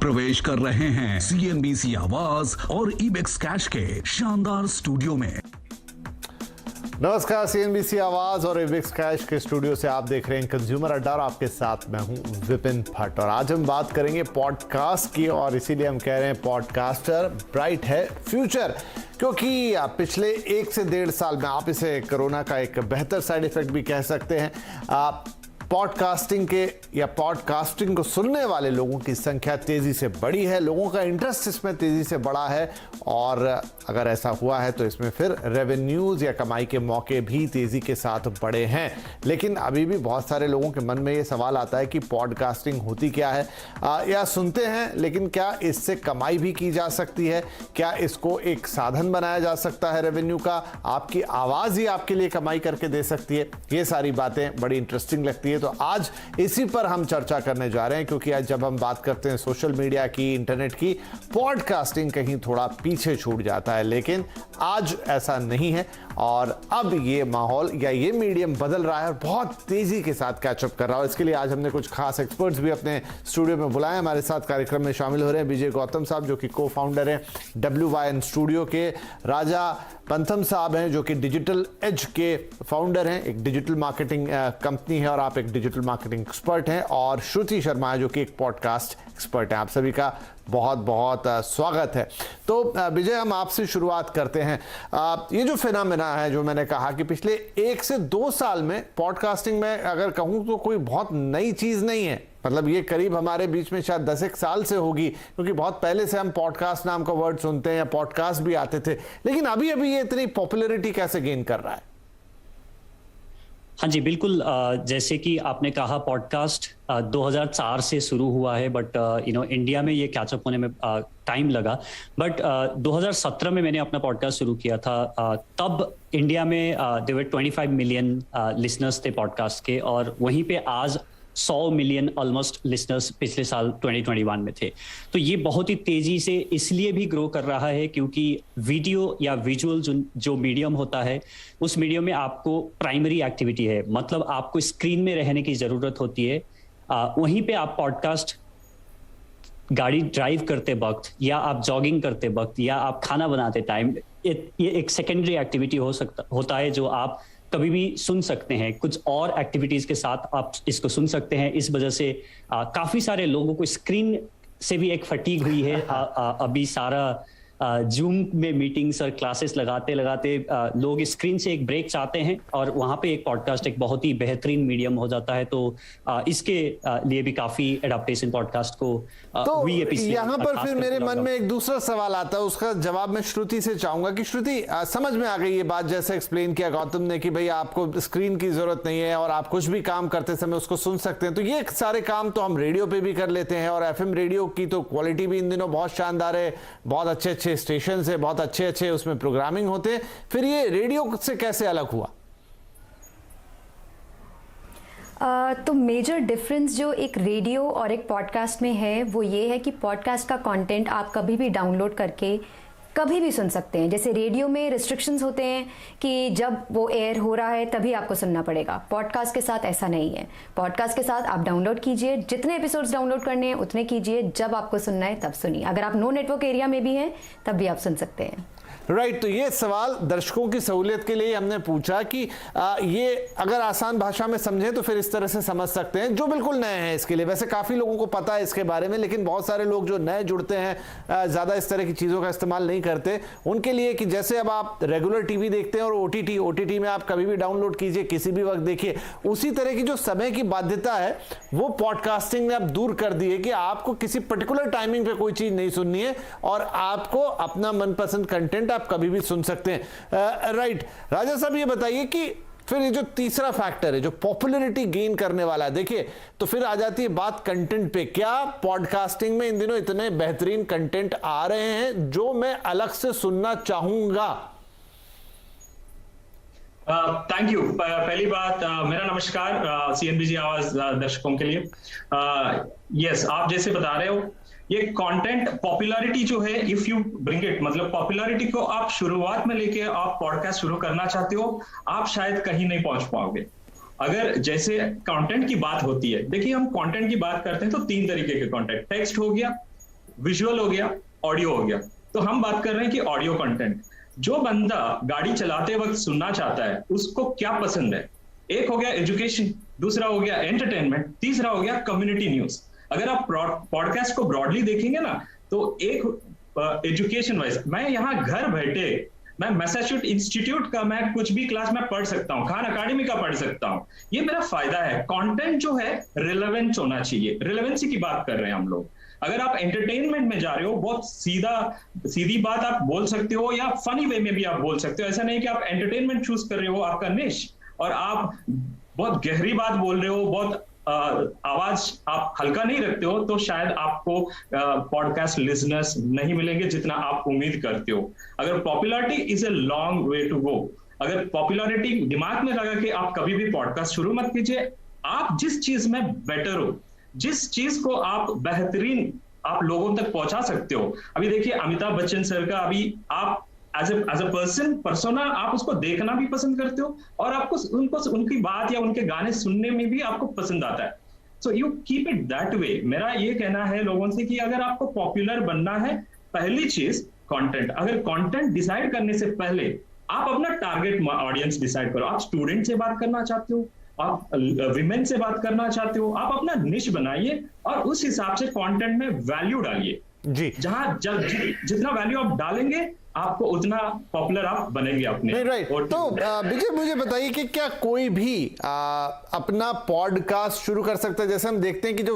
प्रवेश कर रहे हैं CNBC आवाज और इबेक्स कैश के शानदार स्टूडियो में। नमस्कार, CNBC आवाज और इबेक्स कैश के स्टूडियो से आप देख रहे हैं कंज्यूमर अड्डा और आपके साथ मैं हूं विपिन भट्ट। और आज हम बात करेंगे पॉडकास्ट की और इसीलिए हम कह रहे हैं पॉडकास्टर ब्राइट है फ्यूचर, क्योंकि पिछले 1 से 1.5 साल में आप इसे कोरोना का एक बेहतर साइड इफेक्ट भी कह सकते हैं, पॉडकास्टिंग के या पॉडकास्टिंग को सुनने वाले लोगों की संख्या तेजी से बढ़ी है, लोगों का इंटरेस्ट इसमें तेजी से बढ़ा है। और अगर ऐसा हुआ है तो इसमें फिर रेवेन्यूज या कमाई के मौके भी तेजी के साथ बढ़े हैं। लेकिन अभी भी बहुत सारे लोगों के मन में ये सवाल आता है कि पॉडकास्टिंग होती क्या है, या सुनते हैं लेकिन क्या इससे कमाई भी की जा सकती है, क्या इसको एक साधन बनाया जा सकता है रेवेन्यू का, आपकी आवाज ही आपके लिए कमाई करके दे सकती है। ये सारी बातें बड़ी इंटरेस्टिंग लगती है, तो आज इसी पर हम चर्चा करने जा रहे हैं, क्योंकि आज जब हम बात करते हैं सोशल मीडिया की, इंटरनेट की, पॉडकास्टिंग कहीं थोड़ा पीछे छूट जाता है। लेकिन आज ऐसा नहीं है और अब ये माहौल या ये मीडियम बदल रहा है और बहुत तेजी के साथ कैचअप कर रहा है। इसके लिए आज हमने कुछ खास एक्सपर्ट्स भी अपने स्टूडियो में बुलाए। हमारे साथ कार्यक्रम में शामिल हो रहे हैं विजय गौतम साहब, जो कि को फाउंडर हैं WYN स्टूडियो के, राजा पंथम साहब हैं जो कि डिजिटल एज के फाउंडर हैं, एक डिजिटल मार्केटिंग कंपनी है और आप एक डिजिटल मार्केटिंग एक्सपर्ट हैं, और श्रुति शर्मा जो कि एक पॉडकास्ट एक्सपर्ट हैं। आप सभी का बहुत बहुत स्वागत है। तो विजय, हम आपसे शुरुआत करते हैं। ये जो फिनोमेना है, जो मैंने कहा कि पिछले 1 से 2 साल में पॉडकास्टिंग में अगर कहूँ तो कोई बहुत नई चीज़ नहीं है, मतलब ये करीब हमारे बीच में शायद 10 साल से होगी, क्योंकि बहुत पहले से हम पॉडकास्ट नाम का वर्ड सुनते हैं या पॉडकास्ट भी आते थे। लेकिन अभी अभी ये इतनी पॉपुलैरिटी कैसे गेन कर रहा है? हाँ जी, बिल्कुल। जैसे कि आपने कहा, पॉडकास्ट 2004 से शुरू हुआ है, बट इंडिया में ये कैचअप होने में टाइम लगा। बट 2017 में मैंने अपना पॉडकास्ट शुरू किया था। तब इंडिया में देयर वर 25 मिलियन लिसनर्स थे पॉडकास्ट के, और वहीं पे आज 100 मिलियन ऑलमोस्ट लिसनर्स पिछले साल 2021 में थे। तो ये बहुत ही तेजी से इसलिए भी ग्रो कर रहा है क्योंकि वीडियो या विजुअल जो मीडियम होता है, उस मीडियम में आपको प्राइमरी एक्टिविटी है, मतलब आपको स्क्रीन में रहने की जरूरत होती है। वहीं पे आप पॉडकास्ट गाड़ी ड्राइव करते वक्त, या आप जॉगिंग करते वक्त, या आप खाना बनाते टाइम, ये एक सेकेंडरी एक्टिविटी होता है जो आप कभी भी सुन सकते हैं। कुछ और एक्टिविटीज के साथ आप इसको सुन सकते हैं। इस वजह से काफी सारे लोगों को स्क्रीन से भी एक फटीग हुई है। अभी सारा जूम में मीटिंग्स और क्लासेस लगाते लगाते लोग स्क्रीन से एक ब्रेक चाहते हैं, और वहां पे एक पॉडकास्ट एक बहुत ही बेहतरीन मीडियम हो जाता है। तो इसके लिए भी काफी एडाप्टेशन पॉडकास्ट को तो यहाँ पर फिर मेरे मन में एक दूसरा सवाल आता है, उसका जवाब मैं श्रुति से चाहूंगा कि श्रुति, समझ में आ गई ये बात जैसे एक्सप्लेन किया गौतम ने कि भाई आपको स्क्रीन की जरूरत नहीं है और आप कुछ भी काम करते समय उसको सुन सकते हैं। तो ये सारे काम तो हम रेडियो पे भी कर लेते हैं, और FM रेडियो की तो क्वालिटी भी इन दिनों बहुत शानदार है, बहुत अच्छे स्टेशन है, बहुत अच्छे उसमें प्रोग्रामिंग होते हैं। फिर ये रेडियो से कैसे अलग हुआ? तो मेजर डिफरेंस जो एक रेडियो और एक पॉडकास्ट में है वो ये है कि पॉडकास्ट का कंटेंट आप कभी भी डाउनलोड करके कभी भी सुन सकते हैं। जैसे रेडियो में रिस्ट्रिक्शंस होते हैं कि जब वो एयर हो रहा है तभी आपको सुनना पड़ेगा। पॉडकास्ट के साथ ऐसा नहीं है। पॉडकास्ट के साथ आप डाउनलोड कीजिए, जितने एपिसोड्स डाउनलोड करने हैं उतने कीजिए, जब आपको सुनना है तब सुनिए। अगर आप नो नेटवर्क एरिया में भी हैं तब भी आप सुन सकते हैं। राइट। तो ये सवाल दर्शकों की सहूलियत के लिए हमने पूछा कि ये अगर आसान भाषा में समझें तो फिर इस तरह से समझ सकते हैं, जो बिल्कुल नए हैं इसके लिए। वैसे काफ़ी लोगों को पता है इसके बारे में, लेकिन बहुत सारे लोग जो नए जुड़ते हैं, ज़्यादा इस तरह की चीज़ों का इस्तेमाल नहीं करते, उनके लिए कि जैसे अब आप रेगुलर टीवी देखते हैं और OTT में आप कभी भी डाउनलोड कीजिए, किसी भी वक्त देखिए, उसी तरह की जो समय की बाध्यता है वो पॉडकास्टिंग ने अब दूर कर दी है कि आपको किसी पर्टिकुलर टाइमिंग पे कोई चीज़ नहीं सुननी है और आपको अपना मनपसंद कंटेंट आप कभी भी सुन सकते हैं। राइट। राजा साहब, ये बताइए कि फिर ये जो तीसरा फैक्टर है जो पॉपुलैरिटी गेन करने वाला है, देखिए तो फिर आ जाती है बात कंटेंट पे। क्या पॉडकास्टिंग में इन दिनों इतने बेहतरीन कंटेंट आ रहे हैं जो मैं अलग से सुनना चाहूंगा? Thank you. पहली बात, मेरा नमस्कार CNBC आवाज दर्शकों के लिए। यस, आप जैसे बता रहे हो, ये कंटेंट पॉपुलैरिटी जो है, इफ यू ब्रिंग इट, मतलब पॉपुलैरिटी को आप शुरुआत में लेके आप पॉडकास्ट शुरू करना चाहते हो, आप शायद कहीं नहीं पहुंच पाओगे। अगर जैसे कंटेंट की बात होती है, देखिए हम कंटेंट की बात करते हैं तो 3 तरीके के कंटेंट, टेक्स्ट हो गया, विजुअल हो गया, ऑडियो हो गया। तो हम बात कर रहे हैं कि ऑडियो कंटेंट जो बंदा गाड़ी चलाते वक्त सुनना चाहता है उसको क्या पसंद है। एक हो गया एजुकेशन, दूसरा हो गया एंटरटेनमेंट, तीसरा हो गया कम्युनिटी न्यूज। अगर आप पॉडकास्ट को ब्रॉडली देखेंगे ना तो एक एजुकेशन वाइज, मैं यहाँ घर बैठे मैं मैसाचुसेट्स इंस्टीट्यूट का मैं कुछ भी क्लास में पढ़ सकता हूँ, खान अकाडमी का पढ़ सकता हूँ, ये मेरा फायदा है। कंटेंट जो है रिलेवेंट होना चाहिए, रिलेवेंसी की बात कर रहे हैं हम लोग। अगर आप एंटरटेनमेंट में जा रहे हो, बहुत सीधी बात आप बोल सकते हो या फनी वे में भी आप बोल सकते हो। ऐसा नहीं कि आप एंटरटेनमेंट चूज कर रहे हो आपका निश और आप बहुत गहरी बात बोल रहे हो, बहुत आवाज आप हल्का नहीं रखते हो, तो शायद आपको पॉडकास्ट लिसनर्स नहीं मिलेंगे जितना आप उम्मीद करते हो। अगर popularity is a long way to go, अगर पॉपुलैरिटी दिमाग में लगा कि आप कभी भी पॉडकास्ट शुरू मत कीजिए। आप जिस चीज में बेटर हो, जिस चीज को आप बेहतरीन आप लोगों तक पहुंचा सकते हो। अभी देखिए अमिताभ बच्चन सर का, अभी आप एज अ पर्सोना आप उसको देखना भी पसंद करते हो और आपको उनकी बात या उनके गाने सुनने में भी आपको पसंद आता है। So you keep it that way. मेरा ये कहना है लोगों से कि अगर आपको पॉपुलर बनना है, पहली चीज कंटेंट। अगर कंटेंट डिसाइड करने से पहले आप अपना टारगेट ऑडियंस डिसाइड करो। आप स्टूडेंट से बात करना चाहते हो, आप विमेन से बात करना चाहते हो, आप अपना निश बनाइए और उस हिसाब से कंटेंट में वैल्यू डालिए जी। जहां जितना वैल्यू आप डालेंगे आपको उतना पॉपुलर आप बनेंगे अपने। राइट। तो विजय मुझे बताइए कि क्या कोई भी अपना पॉडकास्ट शुरू कर सकता है? जैसे हम देखते हैं कि जो